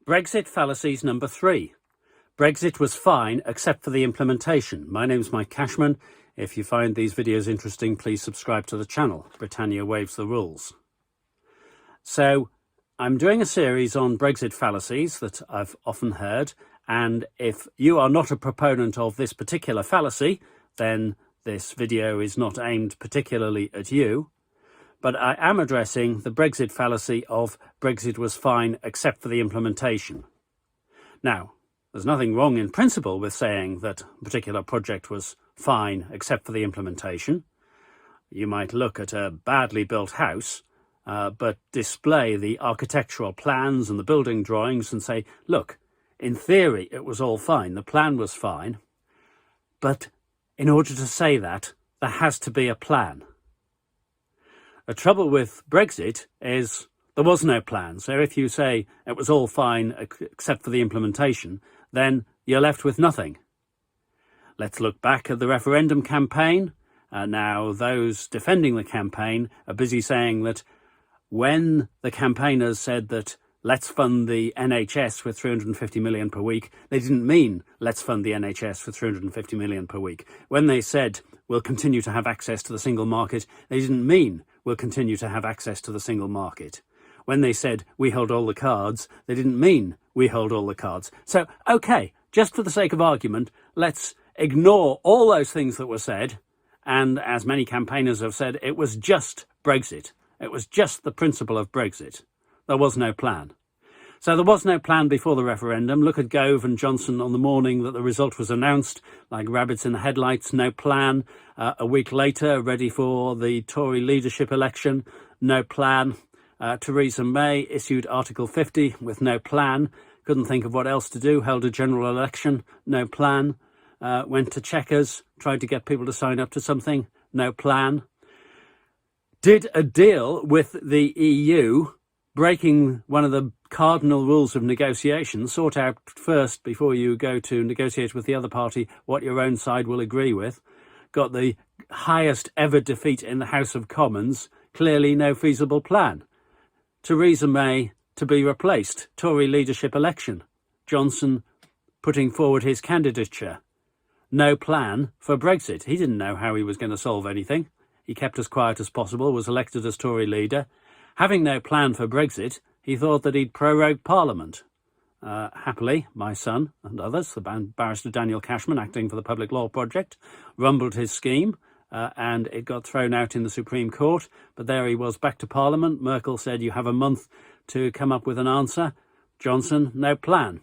Brexit Fallacies number 3. Brexit was fine except for the implementation. My name's Mike Cashman. If you find these videos interesting, please subscribe to the channel. Britannia waives the rules. So I'm doing a series on Brexit fallacies that I've often heard, and if you are not a proponent of this particular fallacy, then this video is not aimed particularly at you. But I am addressing the Brexit fallacy of Brexit was fine except for the implementation. Now, there's nothing wrong in principle with saying that a particular project was fine except for the implementation. You might look at a badly built house, but display the architectural plans and the building drawings and say, look, in theory it was all fine, the plan was fine, but in order to say that, there has to be a plan. The trouble with Brexit is there was no plan. So if you say it was all fine except for the implementation, then you're left with nothing. Let's look back at the referendum campaign. Now, those defending the campaign are busy saying that when the campaigners said that let's fund the NHS with 350 million per week, they didn't mean let's fund the NHS with 350 million per week. When they said we'll continue to have access to the single market, they didn't mean we'll continue to have access to the single market. When they said we hold all the cards, they didn't mean we hold all the cards. So, okay, just for the sake of argument, let's ignore all those things that were said. And as many campaigners have said, it was just Brexit. It was just the principle of Brexit. There was no plan. So there was no plan before the referendum. Look at Gove and Johnson on the morning that the result was announced, like rabbits in the headlights, no plan. A week later, ready for the Tory leadership election, no plan. Theresa May issued Article 50 with no plan. Couldn't think of what else to do, held a general election, no plan. Went to Chequers, tried to get people to sign up to something, no plan. Did a deal with the EU, breaking one of the cardinal rules of negotiation. Sort out first, before you go to negotiate with the other party, what your own side will agree with. Got the highest ever defeat in the House of Commons. Clearly no feasible plan. Theresa May to be replaced. Tory leadership election. Johnson putting forward his candidature. No plan for Brexit. He didn't know how he was going to solve anything. He kept as quiet as possible, was elected as Tory leader. Having no plan for Brexit, he thought that he'd prorogue Parliament. Happily, my son and others, the barrister Daniel Cashman, acting for the Public Law Project, rumbled his scheme and it got thrown out in the Supreme Court. But there he was, back to Parliament. Merkel said, you have a month to come up with an answer. Johnson, no plan.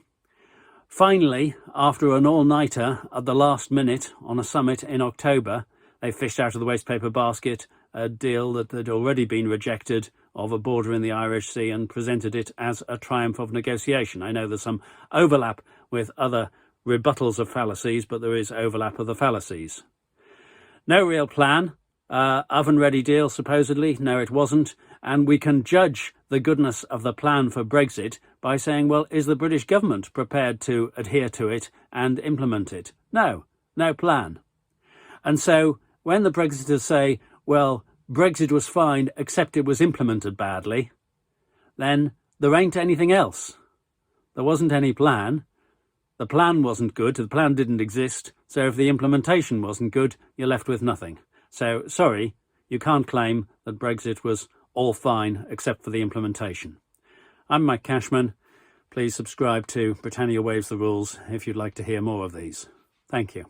Finally, after an all-nighter at the last minute on a summit in October, they fished out of the wastepaper basket a deal that had already been rejected of a border in the Irish Sea and presented it as a triumph of negotiation. I know there's some overlap with other rebuttals of fallacies, but there is overlap of the fallacies. No real plan. Oven-ready deal, supposedly. No, it wasn't. And we can judge the goodness of the plan for Brexit by saying, well, is the British government prepared to adhere to it and implement it? No, no plan. And so when the Brexiters say, well, Brexit was fine except it was implemented badly, then there ain't anything else. There wasn't any plan. The plan wasn't good. The plan didn't exist. So if the implementation wasn't good, you're left with nothing. So, sorry, you can't claim that Brexit was all fine except for the implementation. I'm Mike Cashman. Please subscribe to Britannia Waives the Rules if you'd like to hear more of these. Thank you.